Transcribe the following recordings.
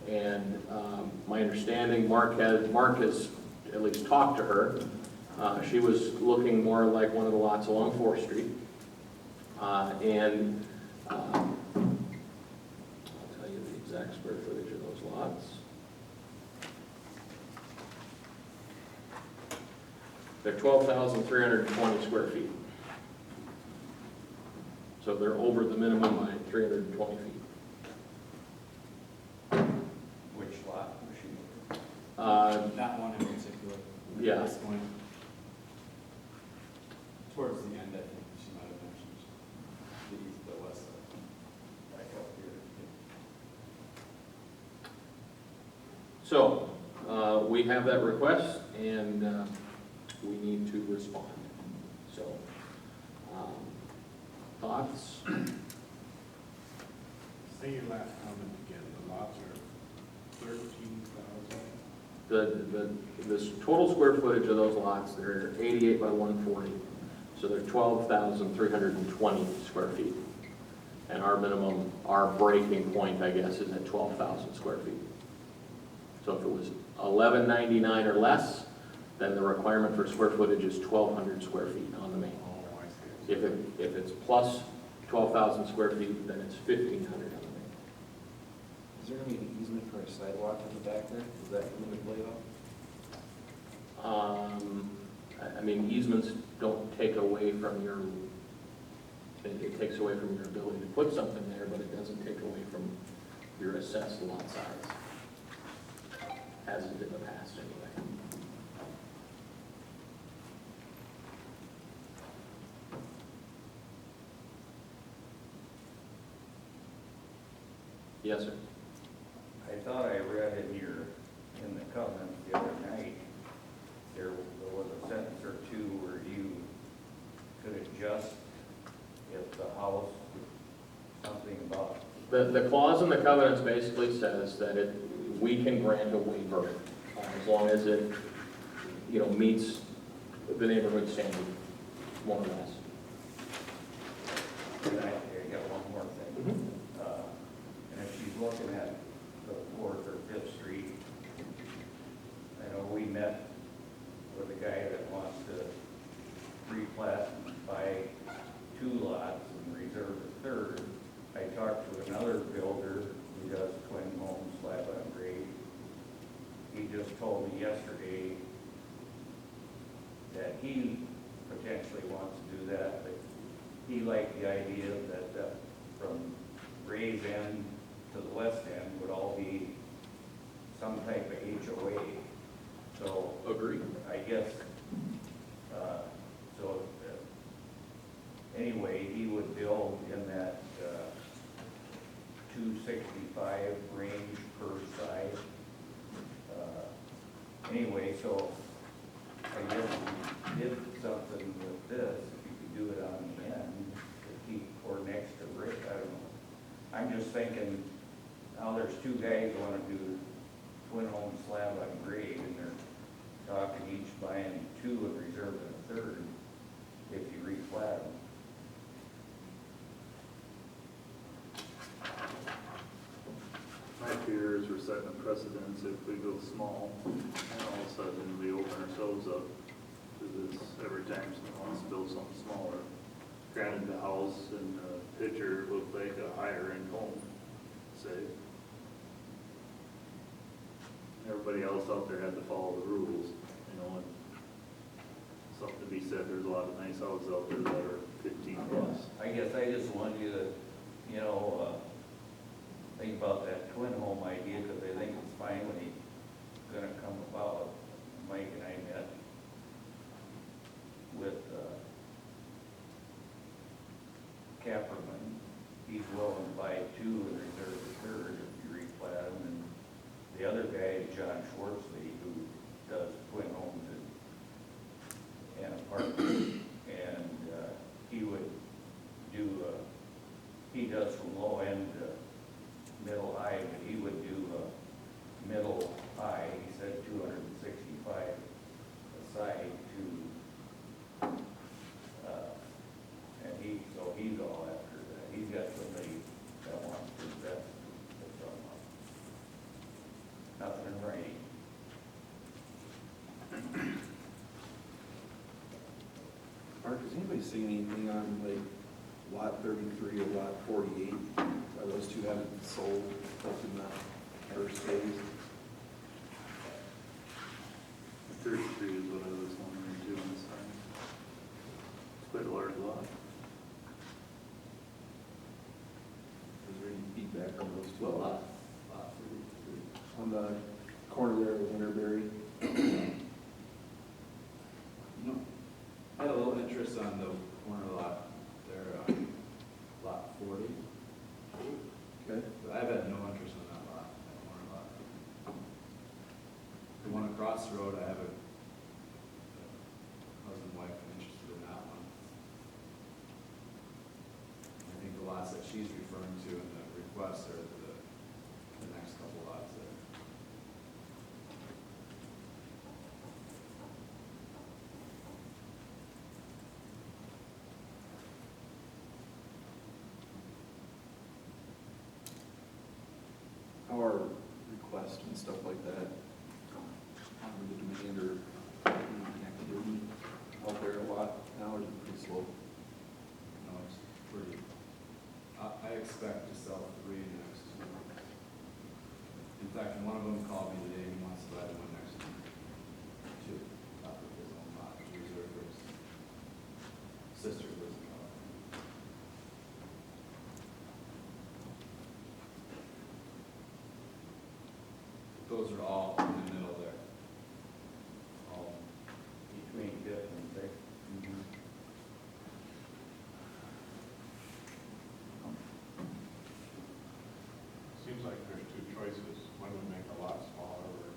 And my understanding, Mark has at least talked to her. She was looking more like one of the lots along 4th Street. I'll tell you the exact square footage of those lots. They're 12,320 square feet. So they're over the minimum by 320 feet. Which lot was she looking That one in particular. Yeah. This one. Towards the end, I think she might have mentioned the east, the west side. back up here? So, we have that request, and we need to respond. So, thoughts? Say your last comment again, the lots are 13,000. This total square footage of those lots, they're 88 by 140, so they're 12,320 square feet. And our minimum, our breaking point, I guess, is at 12,000 square feet. So if it was 1199 or less, then the requirement for square footage is 1,200 square feet on the main. Oh, I see. If it's plus 12,000 square feet, then it's 1,500 on the main. Is there gonna be an easement for a sidewalk in the back there? Is that going to play out? I mean, easements don't take away from your, it takes away from your ability to put something there, but it doesn't take away from your assessed lot size. Hasn't in the past anyway. Yes, sir. I thought I read in the covenant the other night, there was a sentence or two where you could adjust if the house, something about. The clause in the covenants basically says that we can grant a waiver as long as it, meets the neighborhood standard, more or less. And I got one more thing. And if she's looking at the 4th or 5th Street, I know we met with a guy that wants to replat by 2 lots and reserve a 3rd. I talked to another builder who does twin homes, slab on grade. He just told me yesterday that he potentially wants to do that, but he liked the idea that from Ray's end to the west end would all be some type of HOA. So Agreed. I guess, anyway, he would build in that 265 range per side. Anyway, so I guess if you did something with this, if you could do it on the end, to keep, or next to Rick, I don't know. I'm just thinking, now there's 2 guys who want to do twin home slab on grade, and they're talking each buying 2 and reserving a 3rd if you replat them. My fear is we're setting a precedence if we go small, and all of a sudden we open ourselves up to this every time someone wants to build something smaller. Granted, the house and the picture looked like a higher end home, say. Everybody else out there had to follow the rules, and something to be said, there's a lot of nice houses out there that are 15 plus. I guess I just want you to, think about that twin home idea, because I think it's fine when he's gonna come about. Mike and I met with Capperman. He's willing to buy 2 and reserve the 3rd if you replat them. And the other guy, John Schwartzley, who does twin homes and apartments, and he would do, he does from low end to middle high, but he would do middle high. He said 265 a side to, and so he's all after that. He's got somebody that wants to invest with some. you seen anything on like lot 33 or lot 48? Are those two haven't sold up in the first phase? 33 is what I was wondering too on the side. It's quite a large lot. Is there any feedback on those two? Well, Lot 33. On the corner there of Winterberry? No. I had a little interest on the corner lot there, lot 40. Okay. But I've had no interest in that lot, that corner lot. The one across the road, I have a husband, wife, interested in that one. I think the lots that she's referring to in the request are the next couple lots there. How are requests and stuff like that? The demand or any activity out there a lot now, or is it pretty slow? No, it's pretty, I expect to sell 3 next month. In fact, one of them called me today, he wants to buy the one next to me, too, top of his own lot, to reserve for his sister who lives in California. Those are all in the middle there. All, Between Fifth and Sixth. Seems like there's two choices. One would make a lot smaller, or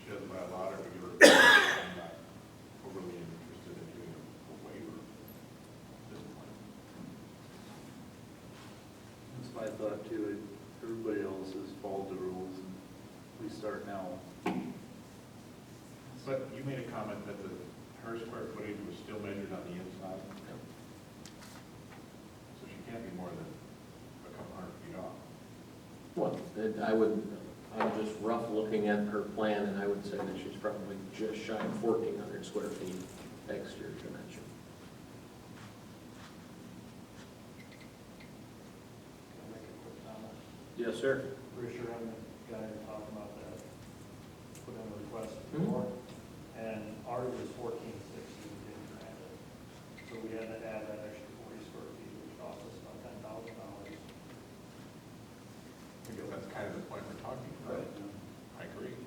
she doesn't buy a lot, or we give her, I'm not overly interested in doing a waiver at this point. That's my thought too. Everybody else has followed the rules and we start now. But you made a comment that her square footage was still measured on the inside. So she can't be more than a couple hundred feet off. Well, I'm just rough looking at her plan, and I would say that she's probably just shy of 1,400 square feet exterior dimension. Can I make a quick comment? Yes, sir. Pretty sure I'm the guy who talked about that, put in a request Mhm. before, and ours was 1460, we didn't grant it. So we had to add that extra 40 square feet, which cost us about $10,000. I guess that's kind of the point we're talking about. I agree. I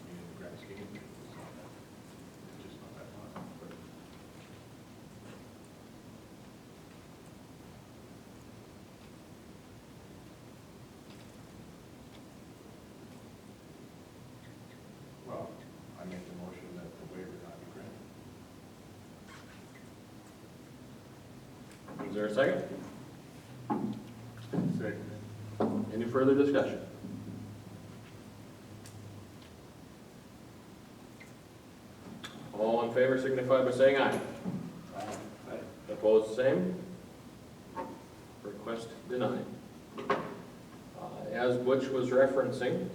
mean, in the grand scheme of things, it's just not that much, but. Well, I make the motion that the waiver not be granted. Is there a second? Second. Any further discussion? All in favor signify by saying aye. Aye. Opposed, same. Request denied. As Butch was referencing, I mean,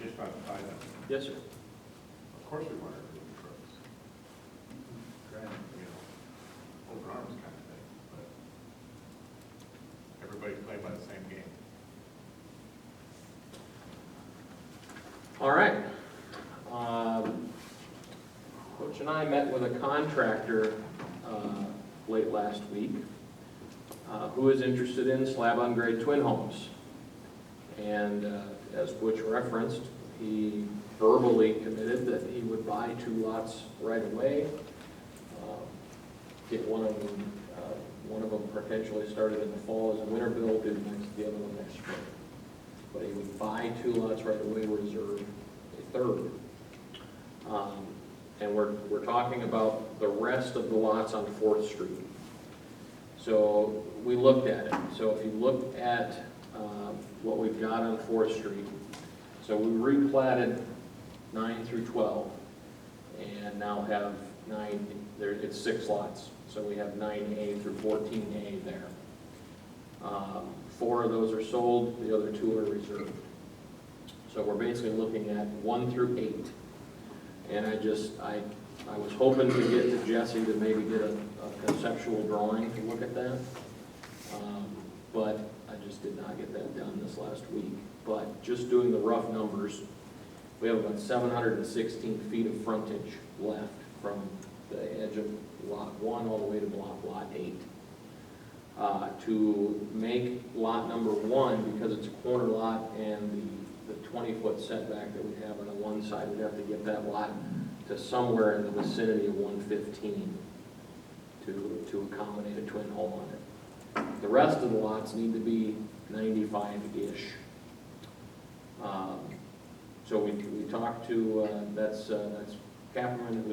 just not to tie them. yes, sir. Of course we want her to do the Crooks. Granted. You know, open arms kind of thing, but everybody's playing by the same game. All right. Butch and I met with a contractor late last week who is interested in slab-on-grade twin homes. And as Butch referenced, he verbally committed that he would buy 2 lots right away, get one of them potentially started in the fall as a winter build, do the other one next spring. But he would buy 2 lots right away, reserve a third. And we're talking about the rest of the lots on 4th Street. So we looked at it. So if you look at what we've got on 4th Street, so we replatted 9 through 12, and now have 9, it's 6 lots. So we have 9A through 14A there. 4 of those are sold, the other 2 are reserved. So we're basically looking at 1 through 8. And I I was hoping to get to Jesse to maybe get a conceptual drawing to look at that. But I just did not get that done this last week. But just doing the rough numbers, we have about 716 feet of frontage left from the edge of lot 1 all the way to lot 8. To make lot number 1, because it's a corner lot and the 20-foot setback that we have on the one side, we'd have to get that lot to somewhere in the vicinity of 115 to accommodate a twin home on it. The rest of the lots need to be 95-ish. So we talked to, that's Capperman,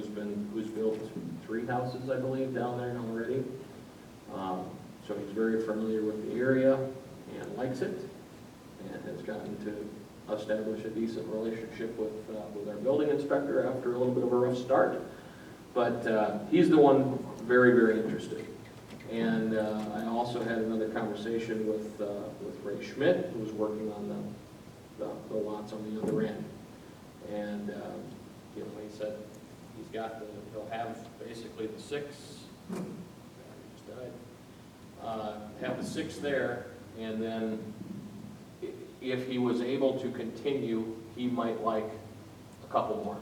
who's built 3 houses, I believe, down there already. So he's very familiar with the area and likes it, and has gotten to establish a decent relationship with our building inspector after a little bit of a rough start. But he's the one very, very interested. And I also had another conversation with Ray Schmidt, who's working on the lots on the other end. And you know, he said he'll have basically the 6. Just died. Have the 6 there, and then if he was able to continue, he might like a couple more.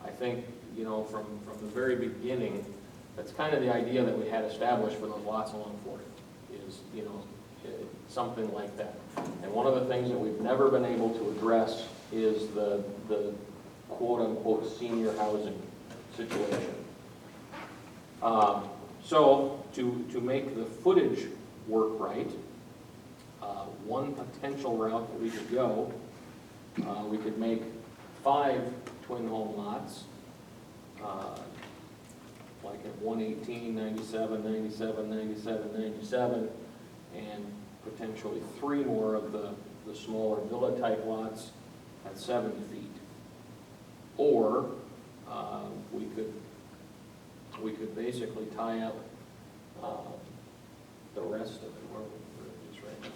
I think, you know, from the very beginning, that's kind of the idea that we had established for those lots along 40, is, you know, something like that. And one of the things that we've never been able to address is the quote-unquote senior housing situation. So to make the footage work right, one potential route that we could go, we could make 5 twin home lots, like at 118, 97, 97, 97, 97, and potentially 3 more of the smaller villa-type lots at 70 feet. Or we could basically tie up the rest of it, where it is right now.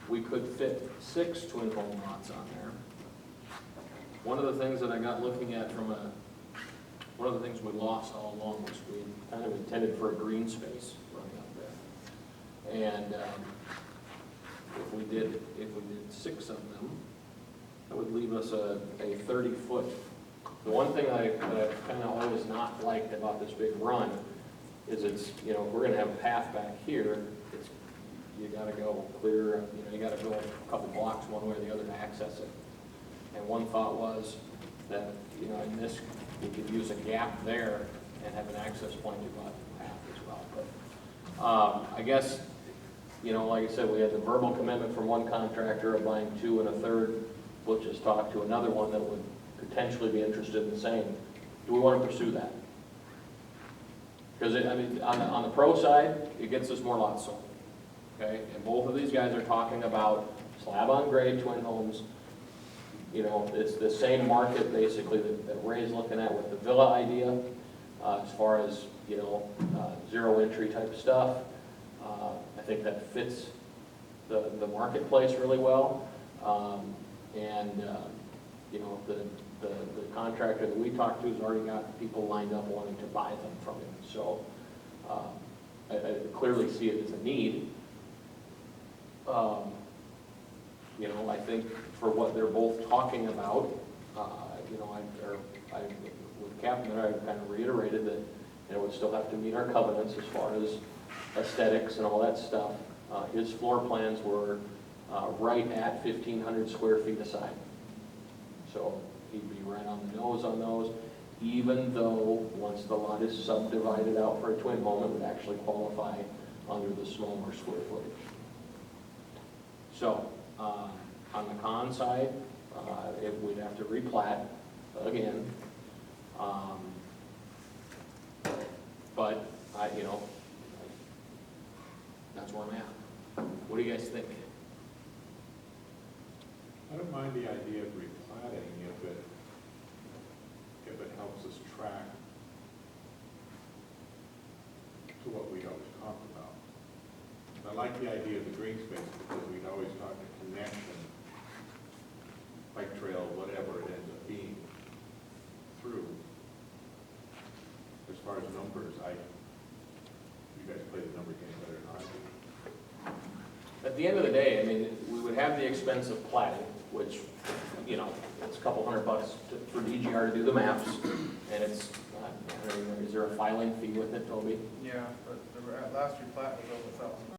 We could fit 6 twin home lots on there. One of the things that I got looking at one of the things we lost all along was we kind of intended for a green space running up there. And if we did 6 of them, that would leave us a 30-foot. The one thing that I've kind of always not liked about this big run is it's, you know, if we're gonna have a path back here, you gotta go clear, you know, you gotta go a couple blocks one way or the other to access it. And one thought was that, you know, in this, we could use a gap there and have an access point to go out to the path as well. But I guess, you know, like I said, we had the verbal commitment from one contractor of buying 2 and a third. We'll just talk to another one that would potentially be interested in the same. Do we want to pursue that? Because, I mean, on the pro side, it gets us more lots sold. Okay, and both of these guys are talking about slab-on-grade twin homes. You know, it's the same market basically that Ray's looking at with the villa idea, as far as, you know, zero entry type stuff. I think that fits the marketplace really well. You know, the contractor that we talked to has already got people lined up wanting to buy them from him. So I clearly see it as a need. You know, I think for what they're both talking about, you know, with Captain, I kind of reiterated that, you know, we'd still have to meet our covenants as far as aesthetics and all that stuff. His floor plans were right at 1,500 square feet a side. So he'd be right on the nose on those. even though once the lot is subdivided out for a twin home, it would actually qualify under the smaller square footage. So, on the con side, we'd have to replat again. But that's where I'm at. What do you guys think? I don't mind the idea of replatting if it helps us track to what we'd always talk about. I like the idea of the green space because we'd always talk a connection, bike trail, whatever it ends up being, through. As far as numbers, you guys play the number game better than I do. At the end of the day, I mean, we would have the expense of platting, which, it's a couple $100 for DGR to do the maps, and it's, is there a filing fee with it, Toby? Yeah, but the last replat was over $1,000.